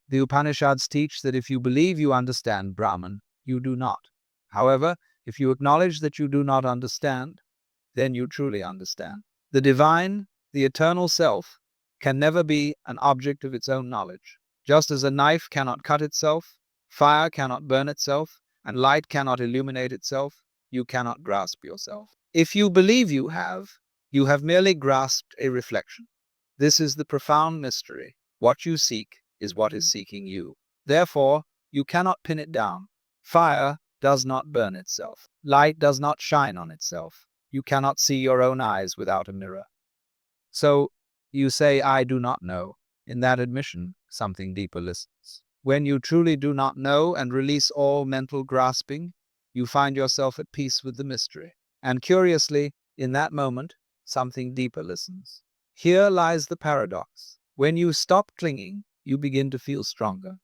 The Upanishads teach that if you believe you understand Brahman, you do not. However, if you acknowledge that you do not understand, then you truly understand. The divine, the eternal self, can never be an object of its own knowledge. Just as a knife cannot cut itself, fire cannot burn itself, and light cannot illuminate itself, you cannot grasp yourself. If you believe you have merely grasped a reflection. This is the profound mystery. What you seek is what is seeking you. Therefore, you cannot pin it down. Fire does not burn itself. Light does not shine on itself. You cannot see your own eyes without a mirror. So, you say, I do not know. In that admission, something deeper listens. When you truly do not know and release all mental grasping, you find yourself at peace with the mystery. And curiously, in that moment, something deeper listens. Here lies the paradox. When you stop clinging, you begin to feel stronger.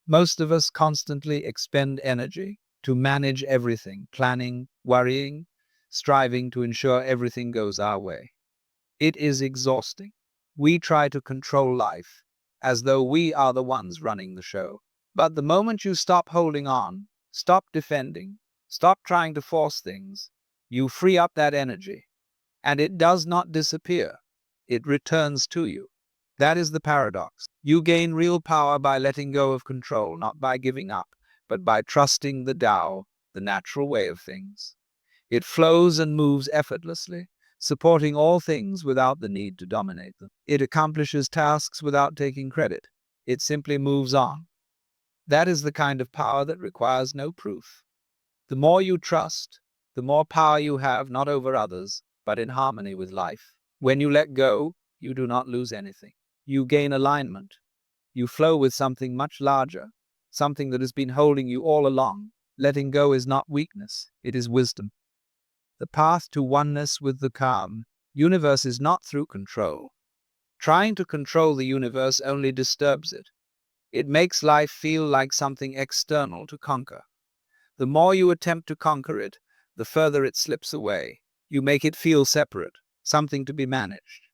Most of us constantly expend energy to manage everything, planning, worrying, striving to ensure everything goes our way. It is exhausting. We try to control life as though we are the ones running the show. But the moment you stop holding on, stop defending, stop trying to force things, you free up that energy. And it does not disappear. It returns to you. That is the paradox. You gain real power by letting go of control, not by giving up, but by trusting the Tao, the natural way of things. It flows and moves effortlessly, supporting all things without the need to dominate them. It accomplishes tasks without taking credit. It simply moves on. That is the kind of power that requires no proof. The more you trust, the more power you have, not over others, but in harmony with life. When you let go, you do not lose anything. You gain alignment. You flow with something much larger, something that has been holding you all along. Letting go is not weakness, it is wisdom. The path to oneness with the calm universe is not through control. Trying to control the universe only disturbs it. It makes life feel like something external to conquer. The more you attempt to conquer it, the further it slips away. You make it feel separate, something to be managed.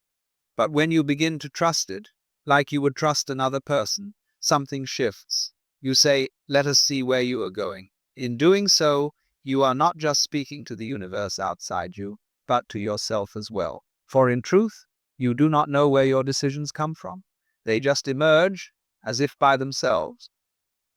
But when you begin to trust it, like you would trust another person, something shifts. You say, let us see where you are going. In doing so, you are not just speaking to the universe outside you, but to yourself as well. For in truth, you do not know where your decisions come from. They just emerge as if by themselves.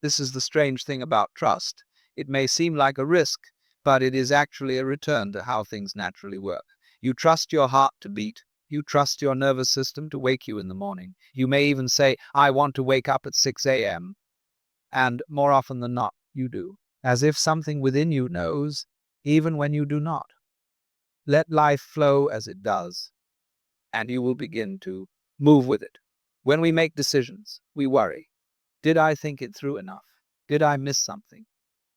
This is the strange thing about trust. It may seem like a risk, but it is actually a return to how things naturally work. You trust your heart to beat. You trust your nervous system to wake you in the morning. You may even say, I want to wake up at 6 a.m. And more often than not, you do. As if something within you knows, even when you do not. Let life flow as it does, and you will begin to move with it. When we make decisions, we worry. Did I think it through enough? Did I miss something?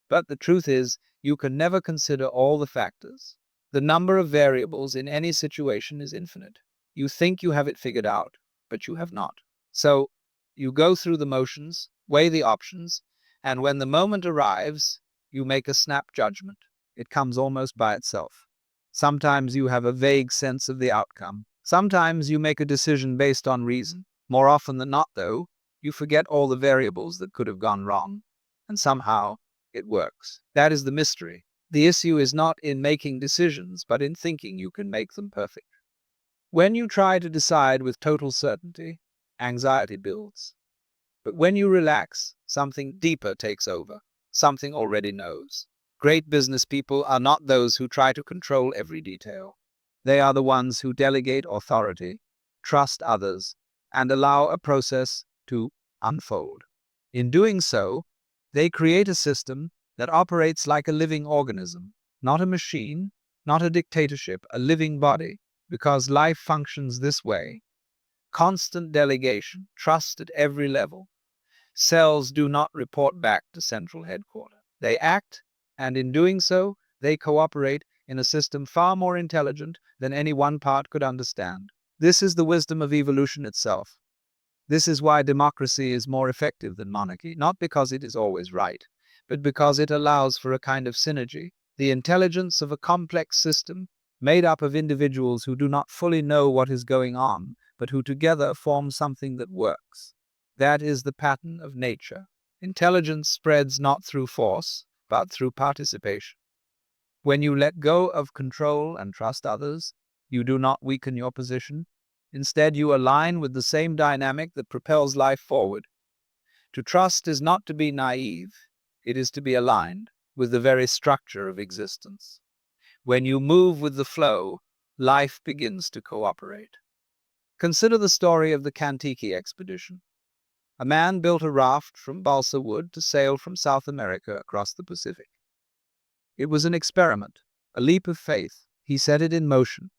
But the truth is, you can never consider all the factors. The number of variables in any situation is infinite. You think you have it figured out, but you have not. So, you go through the motions, weigh the options, and when the moment arrives, you make a snap judgment. It comes almost by itself. Sometimes you have a vague sense of the outcome. Sometimes you make a decision based on reason. More often than not, though, you forget all the variables that could have gone wrong, and somehow it works. That is the mystery. The issue is not in making decisions, but in thinking you can make them perfect. When you try to decide with total certainty, anxiety builds. But when you relax, something deeper takes over, something already knows. Great business people are not those who try to control every detail. They are the ones who delegate authority, trust others, and allow a process to unfold. In doing so, they create a system that operates like a living organism, not a machine, not a dictatorship, a living body, because life functions this way. Constant delegation, trust at every level. Cells do not report back to central headquarters. They act, and in doing so, they cooperate in a system far more intelligent than any one part could understand. This is the wisdom of evolution itself. This is why democracy is more effective than monarchy, not because it is always right, but because it allows for a kind of synergy, the intelligence of a complex system made up of individuals who do not fully know what is going on, but who together form something that works. That is the pattern of nature. Intelligence spreads not through force, but through participation. When you let go of control and trust others, you do not weaken your position. Instead, you align with the same dynamic that propels life forward. To trust is not to be naive, it is to be aligned with the very structure of existence. When you move with the flow, life begins to cooperate. Consider the story of the Kantiki expedition. A man built a raft from balsa wood to sail from South America across the Pacific. It was an experiment, a leap of faith. He set it in motion,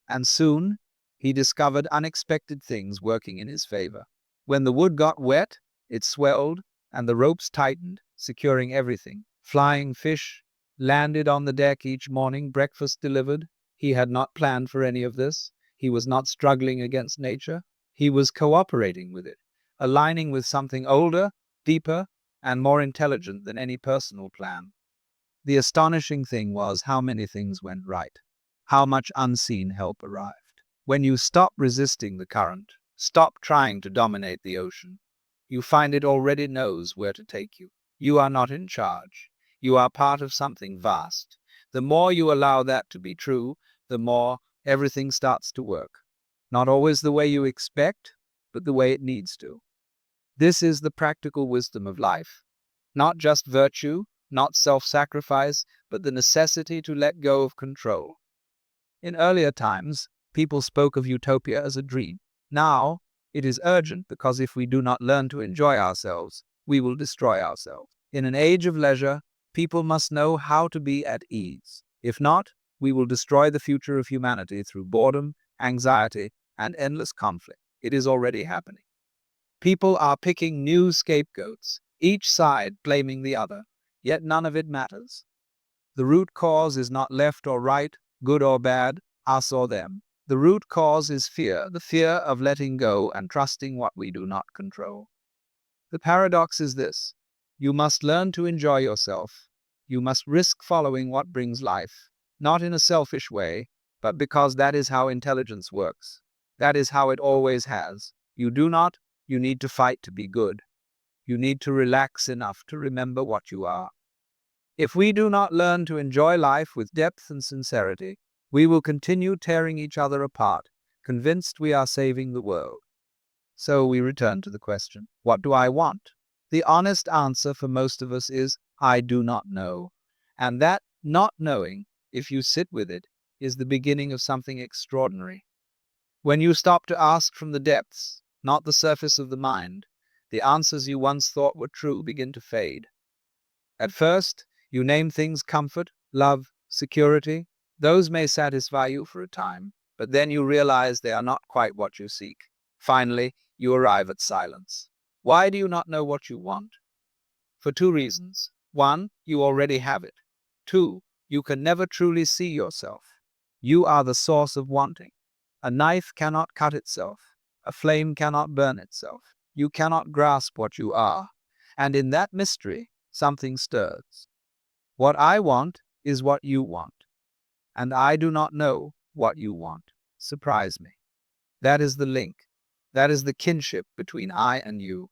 and soon he discovered unexpected things working in his favor. When the wood got wet, it swelled, and the ropes tightened, securing everything. Flying fish landed on the deck each morning, breakfast delivered. He had not planned for any of this. He was not struggling against nature. He was cooperating with it, aligning with something older, deeper, and more intelligent than any personal plan. The astonishing thing was how many things went right, how much unseen help arrived. When you stop resisting the current, stop trying to dominate the ocean, you find it already knows where to take you. You are not in charge. You are part of something vast. The more you allow that to be true, the more everything starts to work. Not always the way you expect, but the way it needs to. This is the practical wisdom of life. Not just virtue, not self-sacrifice, but the necessity to let go of control. In earlier times, people spoke of utopia as a dream. Now, it is urgent because if we do not learn to enjoy ourselves, we will destroy ourselves. In an age of leisure, people must know how to be at ease. If not, we will destroy the future of humanity through boredom, anxiety, and endless conflict. It is already happening. People are picking new scapegoats, each side blaming the other, yet none of it matters. The root cause is not left or right, good or bad, us or them. The root cause is fear, the fear of letting go and trusting what we do not control. The paradox is this: you must learn to enjoy yourself. You must risk following what brings life, not in a selfish way, but because that is how intelligence works. That is how it always has. You do not, you need to fight to be good. You need to relax enough to remember what you are. If we do not learn to enjoy life with depth and sincerity, we will continue tearing each other apart, convinced we are saving the world. So we return to the question, what do I want? The honest answer for most of us is, I do not know. And that not knowing, if you sit with it, is the beginning of something extraordinary. When you stop to ask from the depths, not the surface of the mind, the answers you once thought were true begin to fade. At first, you name things comfort, love, security. Those may satisfy you for a time, but then you realize they are not quite what you seek. Finally, you arrive at silence. Why do you not know what you want? For two reasons. One, you already have it. Two, you can never truly see yourself. You are the source of wanting. A knife cannot cut itself. A flame cannot burn itself. You cannot grasp what you are. And in that mystery, something stirs. What I want is what you want. And I do not know what you want. Surprise me. That is the link. That is the kinship between I and you.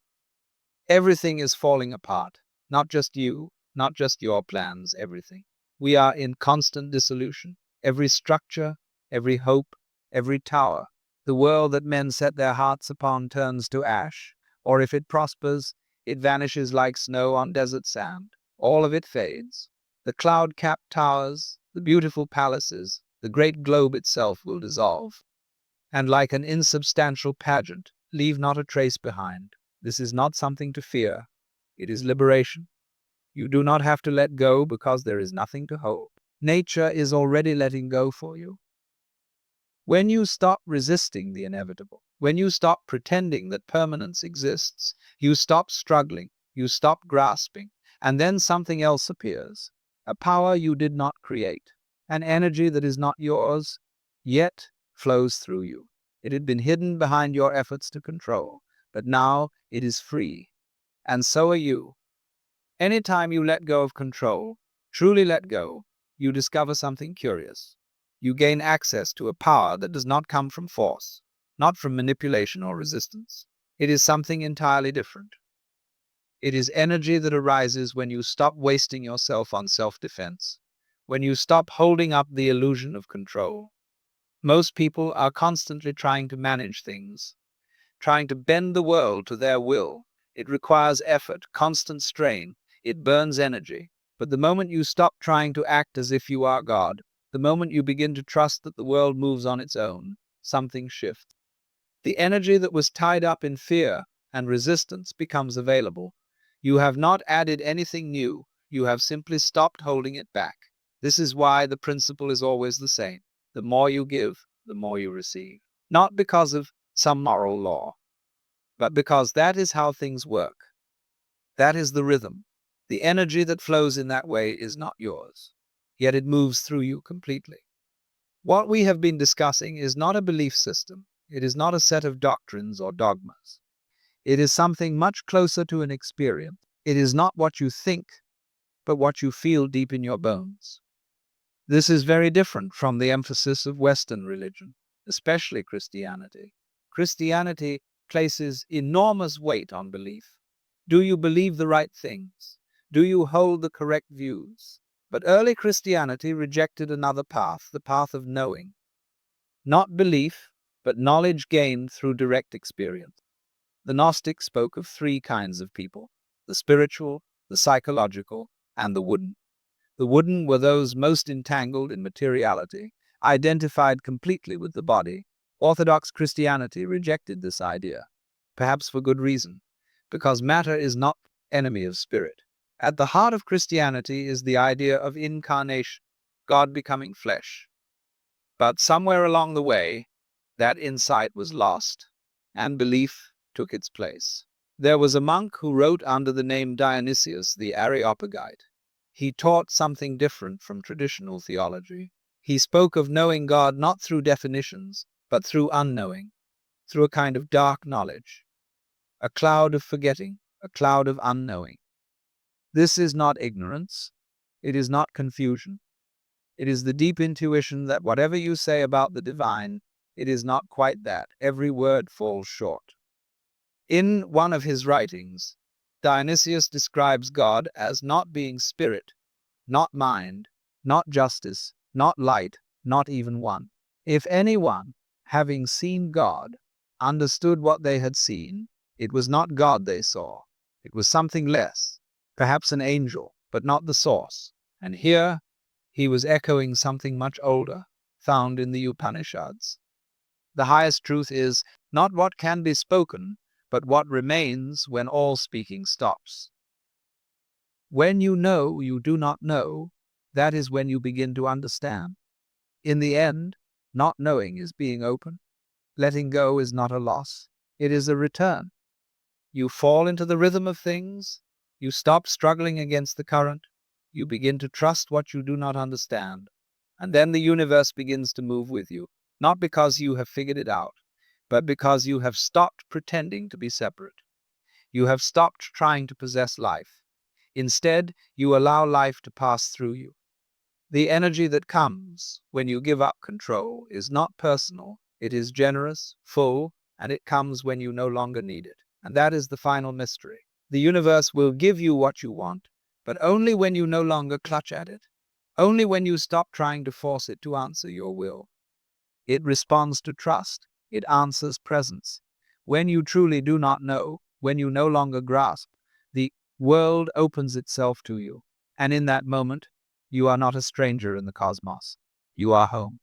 Everything is falling apart. Not just you, not just your plans, everything. We are in constant dissolution. Every structure, every hope, every tower. The world that men set their hearts upon turns to ash, or if it prospers, it vanishes like snow on desert sand. All of it fades. The cloud-capped towers, the beautiful palaces, the great globe itself will dissolve. And like an insubstantial pageant, leave not a trace behind. This is not something to fear. It is liberation. You do not have to let go because there is nothing to hold. Nature is already letting go for you. When you stop resisting the inevitable, when you stop pretending that permanence exists, you stop struggling, you stop grasping, and then something else appears. A power you did not create, an energy that is not yours, yet flows through you. It had been hidden behind your efforts to control, but now it is free. And so are you. Anytime you let go of control, truly let go, you discover something curious. You gain access to a power that does not come from force, not from manipulation or resistance. It is something entirely different. It is energy that arises when you stop wasting yourself on self-defense, when you stop holding up the illusion of control. Most people are constantly trying to manage things, trying to bend the world to their will. It requires effort, constant strain. It burns energy. But the moment you stop trying to act as if you are God, the moment you begin to trust that the world moves on its own, something shifts. The energy that was tied up in fear and resistance becomes available. You have not added anything new. You have simply stopped holding it back. This is why the principle is always the same. The more you give, the more you receive. Not because of some moral law, but because that is how things work. That is the rhythm. The energy that flows in that way is not yours, yet it moves through you completely. What we have been discussing is not a belief system. It is not a set of doctrines or dogmas. It is something much closer to an experience. It is not what you think, but what you feel deep in your bones. This is very different from the emphasis of Western religion, especially Christianity. Christianity places enormous weight on belief. Do you believe the right things? Do you hold the correct views? But early Christianity rejected another path, the path of knowing. Not belief, but knowledge gained through direct experience. The Gnostics spoke of three kinds of people: the spiritual, the psychological, and the wooden. The wooden were those most entangled in materiality, identified completely with the body. Orthodox Christianity rejected this idea, perhaps for good reason, because matter is not enemy of spirit. At the heart of Christianity is the idea of incarnation, God becoming flesh. But somewhere along the way, that insight was lost, and belief took its place. There was a monk who wrote under the name Dionysius the Areopagite. He taught something different from traditional theology. He spoke of knowing God not through definitions, but through unknowing, through a kind of dark knowledge, a cloud of forgetting, a cloud of unknowing. This is not ignorance. It is not confusion. It is the deep intuition that whatever you say about the divine, it is not quite that. Every word falls short. In one of his writings, Dionysius describes God as not being spirit, not mind, not justice, not light, not even one. If anyone, having seen God, understood what they had seen, it was not God they saw. It was something less, perhaps an angel, but not the source. And here he was echoing something much older, found in the Upanishads. The highest truth is not what can be spoken, but what remains when all speaking stops. When you know you do not know, that is when you begin to understand. In the end, not knowing is being open. Letting go is not a loss. It is a return. You fall into the rhythm of things. You stop struggling against the current. You begin to trust what you do not understand. And then the universe begins to move with you, not because you have figured it out, but because you have stopped pretending to be separate. You have stopped trying to possess life. Instead, you allow life to pass through you. The energy that comes when you give up control is not personal. It is generous, full, and it comes when you no longer need it. And that is the final mystery. The universe will give you what you want, but only when you no longer clutch at it. Only when you stop trying to force it to answer your will. It responds to trust. It answers presence. When you truly do not know, when you no longer grasp, the world opens itself to you. And in that moment, you are not a stranger in the cosmos. You are home.